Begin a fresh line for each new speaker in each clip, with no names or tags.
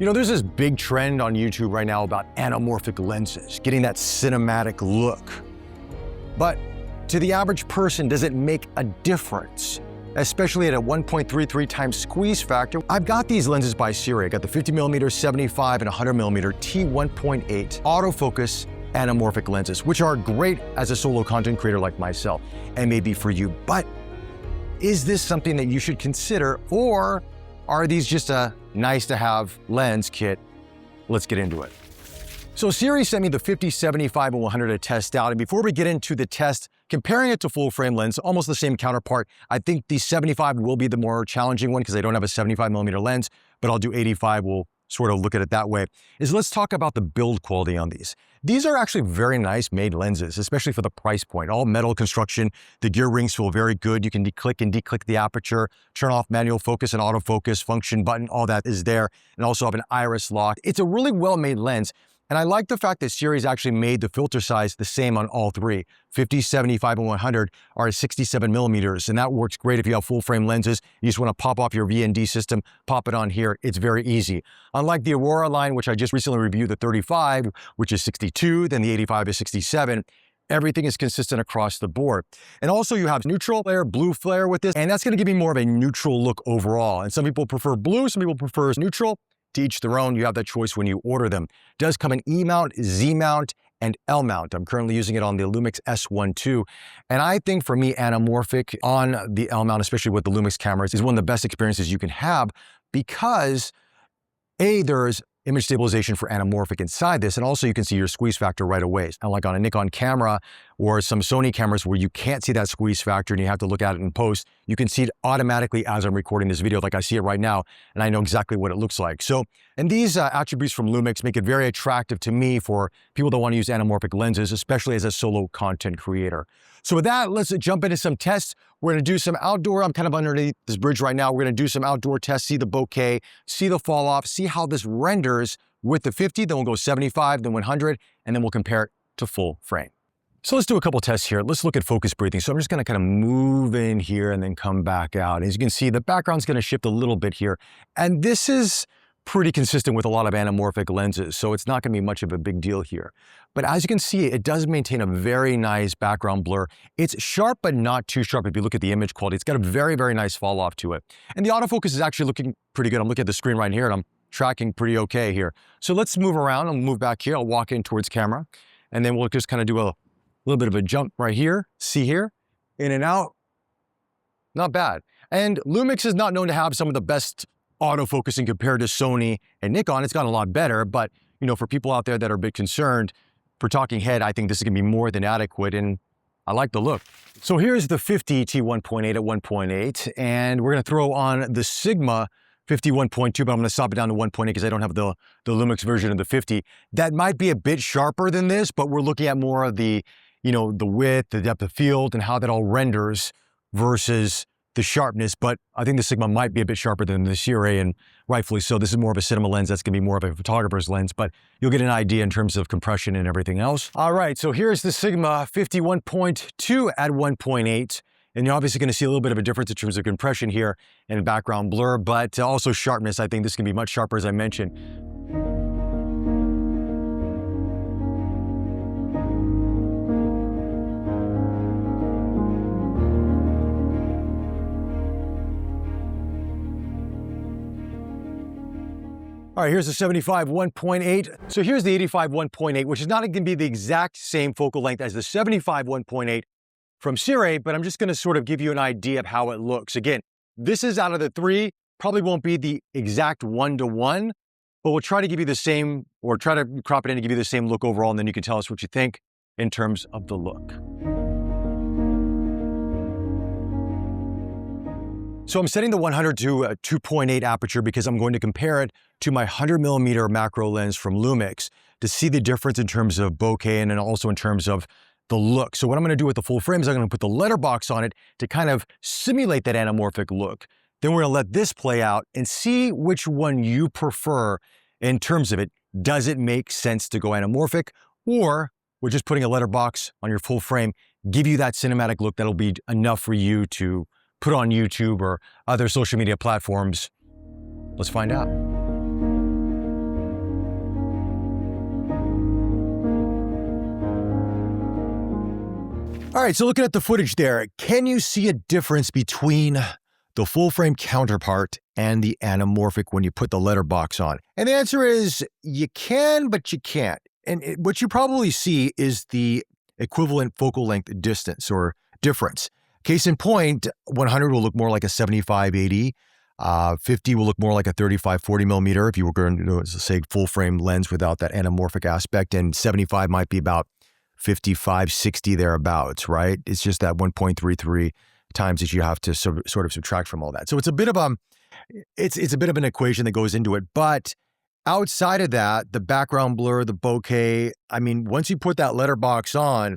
You know, there's this big trend on YouTube right now about anamorphic lenses, getting that cinematic look. But to the average person, does it make a difference? Especially at a 1.33 times squeeze factor. I've got these lenses by Sirui. I got the 50mm, 75 and 100mm T1.8 autofocus anamorphic lenses, which are great as a solo content creator like myself, and maybe for you. But is this something that you should consider, or are these just a nice to have lens kit? Let's get into it. So Sirui sent me the 50, 75, and 100 to test out. And before we get into the test, comparing it to full frame lens, almost the same counterpart. I think the 75 will be the more challenging one because I don't have a 75mm lens, but I'll do 85. We'll sort of look at it that way. Let's talk about the build quality on these. These are actually very nice made lenses, especially for the price point. All metal construction. The gear rings feel very good. You can click and declick the aperture, turn off manual focus and autofocus function button. All that is there. And also have an iris lock. It's a really well-made lens. And I like the fact that Siri's actually made the filter size the same on all three. 50, 75, and 100 are 67mm, and that works great if you have full frame lenses. You just want to pop off your VND system, pop it on here. It's very easy. Unlike the Aurora line, which I just recently reviewed, the 35, which is 62, then the 85 is 67. Everything is consistent across the board. And also you have neutral flare, blue flare with this, and that's going to give you more of a neutral look overall. And some people prefer blue, some people prefer neutral. To each their own, you have that choice when you order them. It does come in E mount, Z mount, and L mount. I'm currently using it on the Lumix S1 II. And I think for me, anamorphic on the L mount, especially with the Lumix cameras, is one of the best experiences you can have because there's image stabilization for anamorphic inside this, and also you can see your squeeze factor right away. Unlike on a Nikon camera or some Sony cameras where you can't see that squeeze factor and you have to look at it in post, you can see it automatically as I'm recording this video, like I see it right now, and I know exactly what it looks like. So, and these attributes from Lumix make it very attractive to me for people that want to use anamorphic lenses, especially as a solo content creator. So with that, let's jump into some tests. We're gonna do some outdoor, I'm kind of underneath this bridge right now. We're gonna do some outdoor tests, see the bokeh, see the fall off, see how this renders with the 50, then we'll go 75, then 100, and then we'll compare it to full frame. So let's do a couple tests here. Let's look at focus breathing. So I'm just gonna kind of move in here and then come back out. As you can see, the background's gonna shift a little bit here. And this is pretty consistent with a lot of anamorphic lenses, so it's not gonna be much of a big deal here. But as you can see, it does maintain a very nice background blur. It's sharp, but not too sharp if you look at the image quality. It's got a very, very nice fall off to it. And the autofocus is actually looking pretty good. I'm looking at the screen right here and I'm tracking pretty okay here. So let's move around. I'll move back here. I'll walk in towards camera and then we'll just kind of do a little bit of a jump right here. See here, in and out. Not bad. And Lumix is not known to have some of the best autofocusing compared to Sony and Nikon. It's gotten a lot better, but you know, for people out there that are a bit concerned, for talking head, I think this is gonna be more than adequate, and I like the look. So here's the 50 T1.8 at 1.8, and we're gonna throw on the Sigma 51.2, but I'm gonna stop it down to 1.8 because I don't have the Lumix version of the 50. That might be a bit sharper than this, but we're looking at more of the, you know, the width, the depth of field, and how that all renders versus the sharpness. But I think the Sigma might be a bit sharper than the Sirui, and rightfully so. This is more of a cinema lens. That's gonna be more of a photographer's lens, but you'll get an idea in terms of compression and everything else. All right, so here's the Sigma 51.2 at 1.8. And you're obviously gonna see a little bit of a difference in terms of compression here and background blur, but also sharpness. I think this can be much sharper, as I mentioned. All right, here's the 75 1.8. So here's the 85 1.8, which is not going to be the exact same focal length as the 75 1.8 from Sirui, but I'm just going to sort of give you an idea of how it looks. Again, this is out of the three, probably won't be the exact one-to-one, but we'll try to give you the same, or try to crop it in to give you the same look overall, and then you can tell us what you think in terms of the look. So I'm setting the 100 to a 2.8 aperture because I'm going to compare it to my 100mm macro lens from Lumix to see the difference in terms of bokeh and then also in terms of the look. So what I'm going to do with the full frame is I'm going to put the letterbox on it to kind of simulate that anamorphic look. Then we're going to let this play out and see which one you prefer in terms of it. Does it make sense to go anamorphic, or we're just putting a letterbox on your full frame, give you that cinematic look that'll be enough for you to put on YouTube or other social media platforms? Let's find out. All right, so looking at the footage there, can you see a difference between the full frame counterpart and the anamorphic when you put the letterbox on? And the answer is you can, but you can't. And what you probably see is the equivalent focal length distance or difference. Case in point, 100 will look more like a 75-80. 50 will look more like a 35-40 millimeter if you were going to, say, full frame lens without that anamorphic aspect. And 75 might be about 55-60 thereabouts, right? It's just that 1.33 times that you have to sort of subtract from all that. So it's a bit of it's a bit of an equation that goes into it. But outside of that, the background blur, the bokeh, I mean, once you put that letterbox on,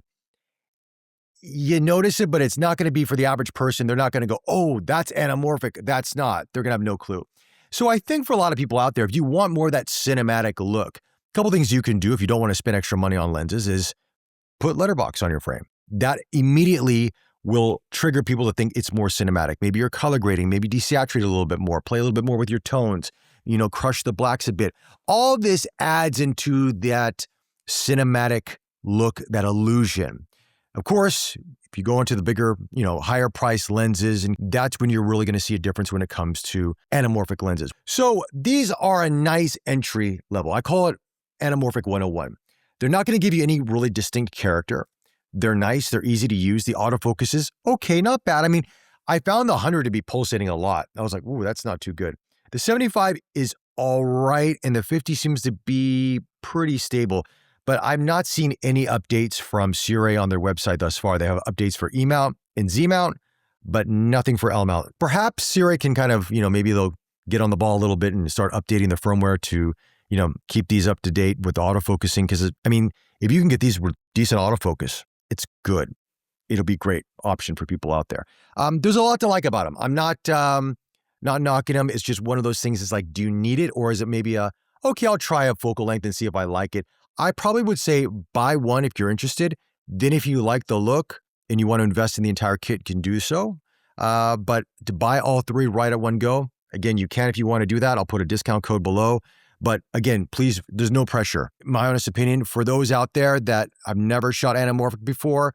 you notice it, but it's not going to be for the average person. They're not going to go, oh, that's anamorphic. That's not. They're going to have no clue. So I think for a lot of people out there, if you want more of that cinematic look, a couple things you can do if you don't want to spend extra money on lenses is put letterbox on your frame. That immediately will trigger people to think it's more cinematic. Maybe you're color grading, maybe desaturate a little bit more, play a little bit more with your tones, crush the blacks a bit. All this adds into that cinematic look, that illusion. Of course, if you go into the bigger, higher price lenses, and that's when you're really going to see a difference when it comes to anamorphic lenses. So these are a nice entry level. I call it Anamorphic 101. They're not going to give you any really distinct character. They're nice. They're easy to use. The autofocus is okay, not bad. I mean, I found the 100 to be pulsating a lot. I was like, ooh, that's not too good. The 75 is all right, and the 50 seems to be pretty stable. But I've not seen any updates from Sirui on their website thus far. They have updates for E mount and Z mount, but nothing for L mount. Perhaps Sirui can kind of, maybe they'll get on the ball a little bit and start updating the firmware to keep these up to date with autofocusing. Because, I mean, if you can get these with decent autofocus, it's good. It'll be a great option for people out there. There's a lot to like about them. I'm not knocking them. It's just one of those things. It's like, do you need it? Or is it maybe okay, I'll try a focal length and see if I like it. I probably would say buy one if you're interested. Then if you like the look and you want to invest in the entire kit, you can do so. But to buy all three right at one go, again, you can if you want to do that. I'll put a discount code below. But again, please, there's no pressure. My honest opinion, for those out there that have never shot anamorphic before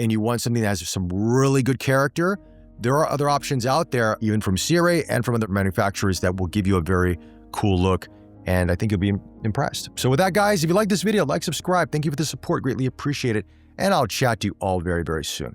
and you want something that has some really good character, there are other options out there, even from Sirui and from other manufacturers, that will give you a very cool look. And I think you'll be impressed. So with that, guys, if you like this video, like, subscribe. Thank you for the support. Greatly appreciate it. And I'll chat to you all very, very soon.